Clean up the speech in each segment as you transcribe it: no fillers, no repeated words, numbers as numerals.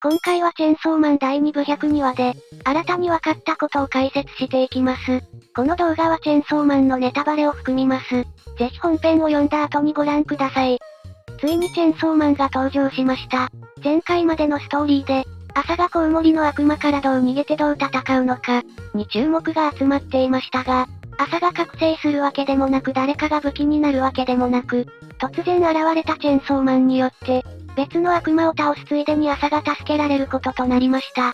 今回はチェーンソーマン第2部102話で、新たに分かったことを解説していきます。この動画はチェーンソーマンのネタバレを含みます。ぜひ本編を読んだ後にご覧ください。ついにチェーンソーマンが登場しました。前回までのストーリーで、朝がコウモリの悪魔からどう逃げてどう戦うのか、に注目が集まっていましたが、朝が覚醒するわけでもなく誰かが武器になるわけでもなく、突然現れたチェーンソーマンによって、別の悪魔を倒すついでに朝が助けられることとなりました。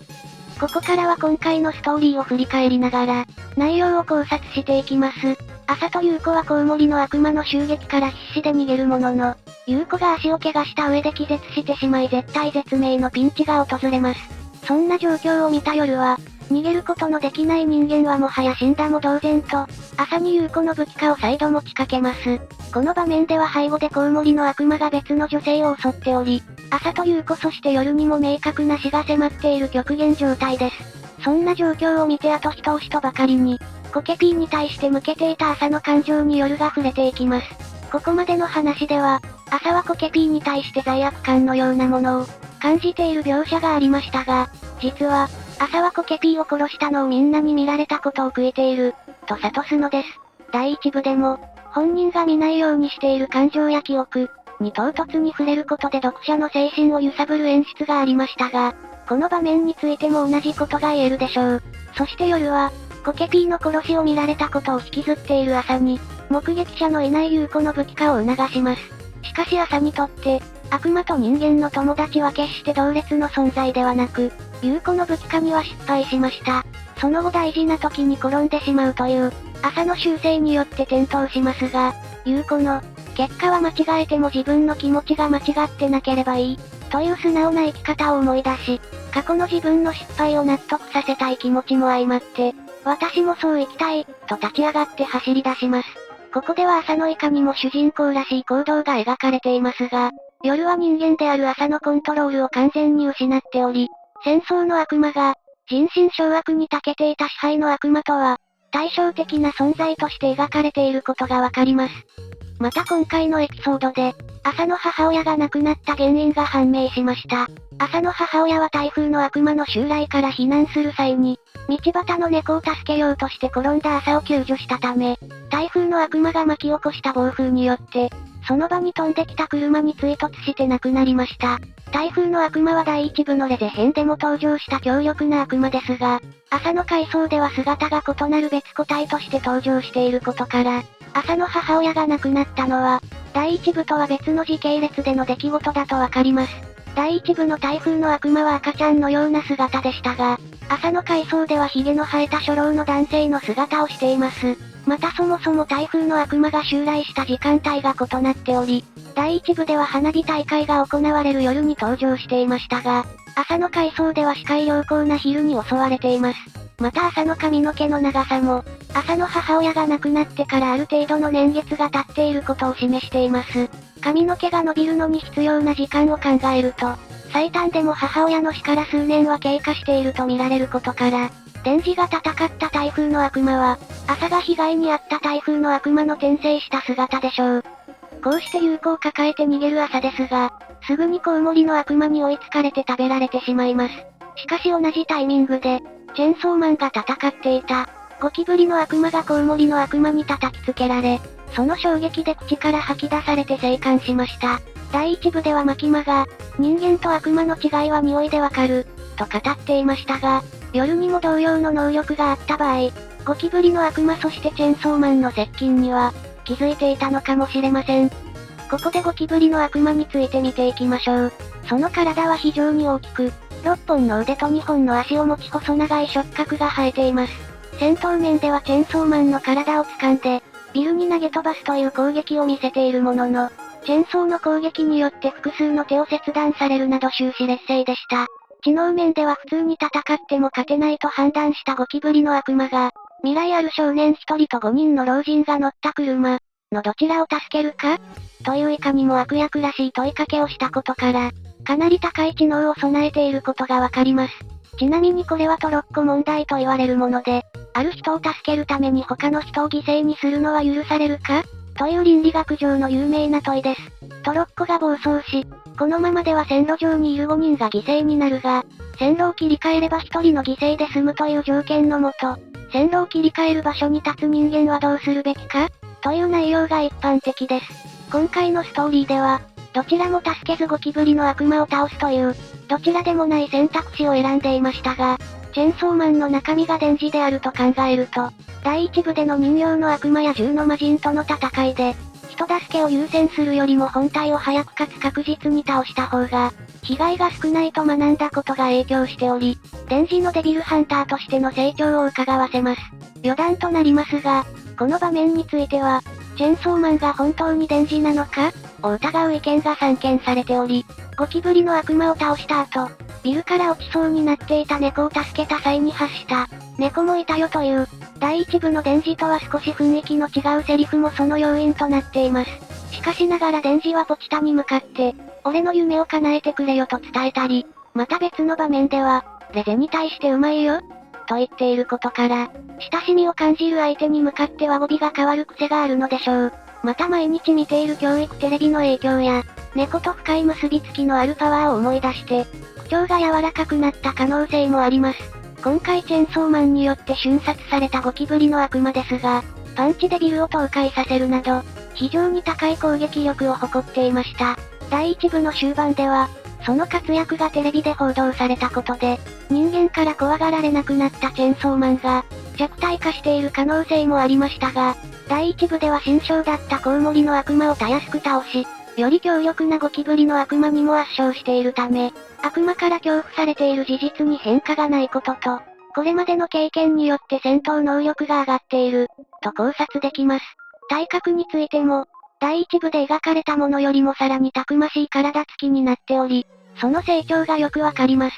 ここからは今回のストーリーを振り返りながら、内容を考察していきます。朝と優子はコウモリの悪魔の襲撃から必死で逃げるものの、優子が足を怪我した上で気絶してしまい絶体絶命のピンチが訪れます。そんな状況を見た夜は、逃げることのできない人間はもはや死んだも同然と、朝に優子の武器化を再度持ちかけます。この場面では背後でコウモリの悪魔が別の女性を襲っており、朝と優子そして夜にも明確な死が迫っている極限状態です。そんな状況を見てあと一押しとばかりに、コケピーに対して向けていた朝の感情に夜が触れていきます。ここまでの話では、朝はコケピーに対して罪悪感のようなものを感じている描写がありましたが、実は、朝はコケピーを殺したのをみんなに見られたことを悔いている、と諭すのです。第1部でも、本人が見ないようにしている感情や記憶に唐突に触れることで読者の精神を揺さぶる演出がありましたが、この場面についても同じことが言えるでしょう。そして夜は、コケピーの殺しを見られたことを引きずっている朝に、目撃者のいない優子の武器化を促します。しかし朝にとって、悪魔と人間の友達は決して同列の存在ではなく、優子の武器化には失敗しました。その後大事な時に転んでしまうという、朝の修正によって転倒しますが、優子の、結果は間違えても自分の気持ちが間違ってなければいい、という素直な生き方を思い出し、過去の自分の失敗を納得させたい気持ちも相まって、私もそう生きたい、と立ち上がって走り出します。ここでは朝のいかにも主人公らしい行動が描かれていますが、夜は人間である朝のコントロールを完全に失っており、戦争の悪魔が、人心掌握に長けていた支配の悪魔とは、対照的な存在として描かれていることがわかります。また今回のエピソードで、朝の母親が亡くなった原因が判明しました。朝の母親は台風の悪魔の襲来から避難する際に、道端の猫を助けようとして転んだ朝を救助したため、台風の悪魔が巻き起こした暴風によって、その場に飛んできた車に追突して亡くなりました。台風の悪魔は第1部のレゼ編でも登場した強力な悪魔ですが、朝の回想では姿が異なる別個体として登場していることから、朝の母親が亡くなったのは、第1部とは別の時系列での出来事だとわかります。第1部の台風の悪魔は赤ちゃんのような姿でしたが、朝の回想では髭の生えた初老の男性の姿をしています。またそもそも台風の悪魔が襲来した時間帯が異なっており、第1部では花火大会が行われる夜に登場していましたが、朝の回想では視界良好な昼に襲われています。また朝の髪の毛の長さも、朝の母親が亡くなってからある程度の年月が経っていることを示しています。髪の毛が伸びるのに必要な時間を考えると、最短でも母親の死から数年は経過していると見られることから、電磁が戦った台風の悪魔は、朝が被害に遭った台風の悪魔の転生した姿でしょう。こうして優子を抱えて逃げる朝ですが、すぐにコウモリの悪魔に追いつかれて食べられてしまいます。しかし同じタイミングで、チェーンソーマンが戦っていた、ゴキブリの悪魔がコウモリの悪魔に叩きつけられ、その衝撃で口から吐き出されて生還しました。第1部ではマキマが、人間と悪魔の違いは匂いでわかる、と語っていましたが、夜にも同様の能力があった場合、ゴキブリの悪魔そしてチェーンソーマンの接近には、気づいていたのかもしれません。ここでゴキブリの悪魔について見ていきましょう。その体は非常に大きく、6本の腕と2本の足を持ち細長い触覚が生えています。戦闘面ではチェーンソーマンの体を掴んで、ビルに投げ飛ばすという攻撃を見せているものの、チェーンソーの攻撃によって複数の手を切断されるなど終始劣勢でした。知能面では普通に戦っても勝てないと判断したゴキブリの悪魔が、未来ある少年1人と5人の老人が乗った車のどちらを助けるかといういかにも悪役らしい問いかけをしたことから、かなり高い知能を備えていることがわかります。ちなみにこれはトロッコ問題と言われるもので、ある人を助けるために他の人を犠牲にするのは許されるかという倫理学上の有名な問いです。トロッコが暴走し、このままでは線路上にいる5人が犠牲になるが、線路を切り替えれば1人の犠牲で済むという条件のもと、線路を切り替える場所に立つ人間はどうするべきかという内容が一般的です。今回のストーリーでは、どちらも助けずゴキブリの悪魔を倒すという、どちらでもない選択肢を選んでいましたが、チェンソーマンの中身が電磁であると考えると、第1部での人形の悪魔や銃の魔人との戦いで、人助けを優先するよりも本体を早くかつ確実に倒した方が、被害が少ないと学んだことが影響しており、電磁のデビルハンターとしての成長を伺わせます。余談となりますが、この場面については、チェンソーマンが本当に電磁なのかを疑う意見が散見されており、ゴキブリの悪魔を倒した後、ビルから落ちそうになっていた猫を助けた際に発した、猫もいたよという、第一部の電磁とは少し雰囲気の違うセリフもその要因となっています。しかしながら電磁はポチタに向かって、俺の夢を叶えてくれよと伝えたり、また別の場面では、レゼに対してうまいよと言っていることから、親しみを感じる相手に向かっては語尾が変わる癖があるのでしょう。また毎日見ている教育テレビの影響や、猫と深い結びつきのあるパワーを思い出して、口調が柔らかくなった可能性もあります。今回チェンソーマンによって瞬殺されたゴキブリの悪魔ですが、パンチでビルを倒壊させるなど、非常に高い攻撃力を誇っていました。第1部の終盤では、その活躍がテレビで報道されたことで、人間から怖がられなくなったチェンソーマンが、弱体化している可能性もありましたが、第1部では新章だったコウモリの悪魔をたやすく倒し、より強力なゴキブリの悪魔にも圧勝しているため、悪魔から恐怖されている事実に変化がないことと、これまでの経験によって戦闘能力が上がっている、と考察できます。体格についても、第1部で描かれたものよりもさらにたくましい体つきになっており、その成長がよくわかります。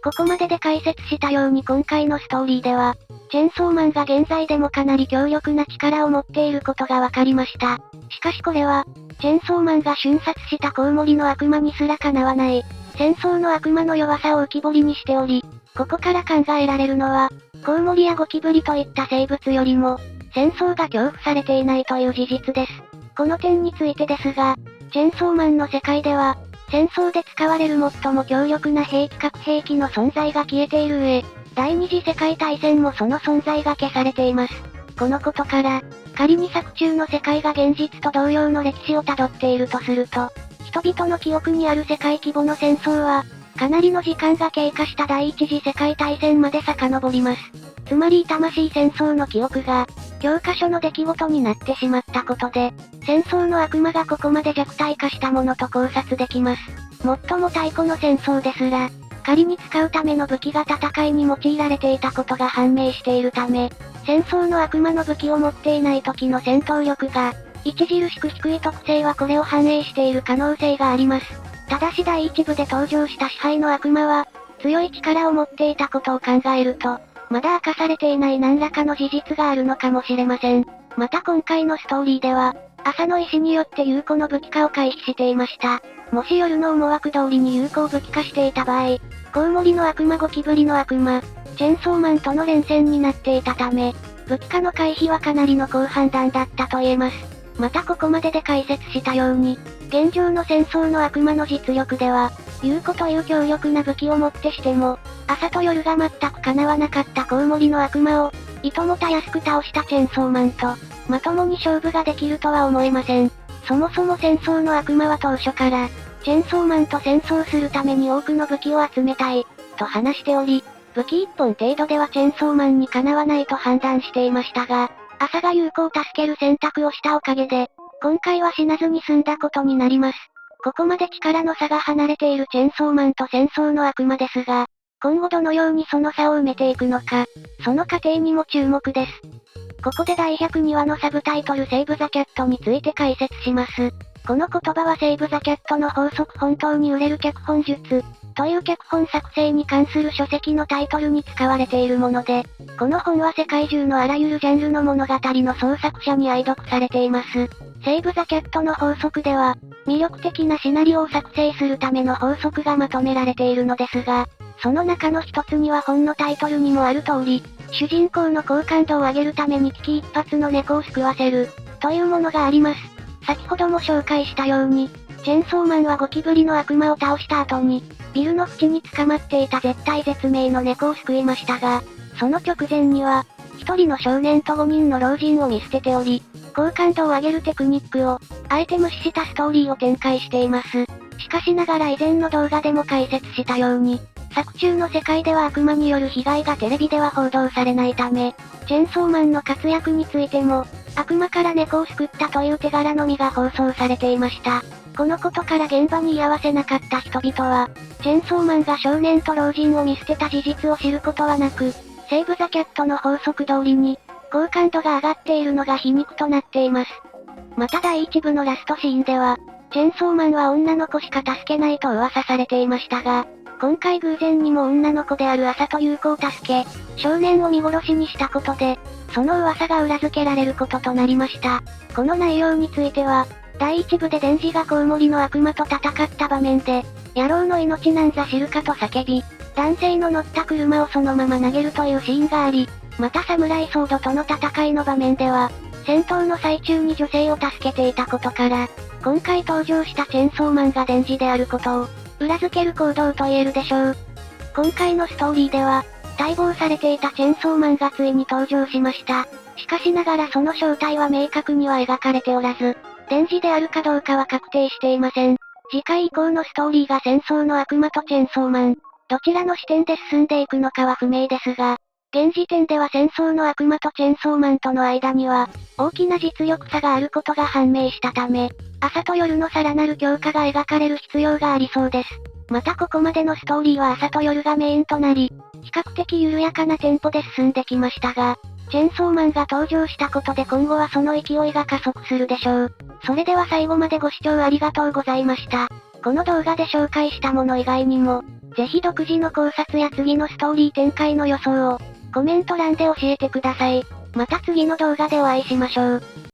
ここまでで解説したように今回のストーリーでは、チェンソーマンが現在でもかなり強力な力を持っていることがわかりました。しかしこれは、チェンソーマンが瞬殺したコウモリの悪魔にすらかなわない、戦争の悪魔の弱さを浮き彫りにしており、ここから考えられるのは、コウモリやゴキブリといった生物よりも、戦争が恐怖されていないという事実です。この点についてですが、チェンソーマンの世界では、戦争で使われる最も強力な兵器核兵器の存在が消えている上、第二次世界大戦もその存在が消されています。このことから、仮に作中の世界が現実と同様の歴史をたどっているとすると、人々の記憶にある世界規模の戦争は、かなりの時間が経過した第一次世界大戦まで遡ります。つまり痛ましい戦争の記憶が、教科書の出来事になってしまったことで、戦争の悪魔がここまで弱体化したものと考察できます。もっとも太古の戦争ですら、仮に使うための武器が戦いに用いられていたことが判明しているため、戦争の悪魔の武器を持っていない時の戦闘力が、著しく低い特性はこれを反映している可能性があります。ただし第一部で登場した支配の悪魔は、強い力を持っていたことを考えると、まだ明かされていない何らかの事実があるのかもしれません。また今回のストーリーでは、朝の石によって有効の武器化を回避していました。もし夜の思惑通りに有効武器化していた場合、コウモリの悪魔ゴキブリの悪魔、チェンソーマンとの連戦になっていたため、武器化の回避はかなりの好判断だったと言えます。またここまでで解説したように、現状の戦争の悪魔の実力では、有効という強力な武器をもってしても、朝と夜が全く叶わなかったコウモリの悪魔を、いともたやすく倒したチェンソーマンと、まともに勝負ができるとは思えません。そもそも戦争の悪魔は当初から、チェンソーマンと戦争するために多くの武器を集めたい、と話しており、武器1本程度ではチェンソーマンにかなわないと判断していましたが、朝が有効を助ける選択をしたおかげで、今回は死なずに済んだことになります。ここまで力の差が離れているチェンソーマンと戦争の悪魔ですが、今後どのようにその差を埋めていくのか、その過程にも注目です。ここで第102話のサブタイトルセーブ・ザ・キャットについて解説します。この言葉はセーブ・ザ・キャットの法則本当に売れる脚本術、という脚本作成に関する書籍のタイトルに使われているもので、この本は世界中のあらゆるジャンルの物語の創作者に愛読されています。セーブ・ザ・キャットの法則では、魅力的なシナリオを作成するための法則がまとめられているのですが、その中の一つには本のタイトルにもある通り、主人公の好感度を上げるために危機一髪の猫を救わせる、というものがあります。先ほども紹介したように、チェンソーマンはゴキブリの悪魔を倒した後に、ビルの縁に捕まっていた絶体絶命の猫を救いましたが、その直前には、一人の少年と5人の老人を見捨てており、好感度を上げるテクニックを、あえて無視したストーリーを展開しています。しかしながら以前の動画でも解説したように、作中の世界では悪魔による被害がテレビでは報道されないため、チェンソーマンの活躍についても、悪魔から猫を救ったという手柄のみが放送されていました。このことから現場に居合わせなかった人々は、チェンソーマンが少年と老人を見捨てた事実を知ることはなく、セーブ・ザ・キャットの法則通りに、好感度が上がっているのが皮肉となっています。また第1部のラストシーンでは、チェンソーマンは女の子しか助けないと噂されていましたが、今回偶然にも女の子であるアサとユウコを助け、少年を見殺しにしたことで、その噂が裏付けられることとなりました。この内容については、第1部でデンジがコウモリの悪魔と戦った場面で、野郎の命なんざ知るかと叫び、男性の乗った車をそのまま投げるというシーンがあり、またサムライソードとの戦いの場面では、戦闘の最中に女性を助けていたことから、今回登場したチェンソーマンがデンジであることを、裏付ける行動と言えるでしょう。今回のストーリーでは、待望されていたチェンソーマンがついに登場しました。しかしながらその正体は明確には描かれておらず、デンジであるかどうかは確定していません。次回以降のストーリーが戦争の悪魔とチェンソーマン、どちらの視点で進んでいくのかは不明ですが、現時点では戦争の悪魔とチェンソーマンとの間には、大きな実力差があることが判明したため、朝と夜のさらなる強化が描かれる必要がありそうです。またここまでのストーリーは朝と夜がメインとなり、比較的緩やかなテンポで進んできましたが、チェンソーマンが登場したことで今後はその勢いが加速するでしょう。それでは最後までご視聴ありがとうございました。この動画で紹介したもの以外にも、ぜひ独自の考察や次のストーリー展開の予想を、コメント欄で教えてください。また次の動画でお会いしましょう。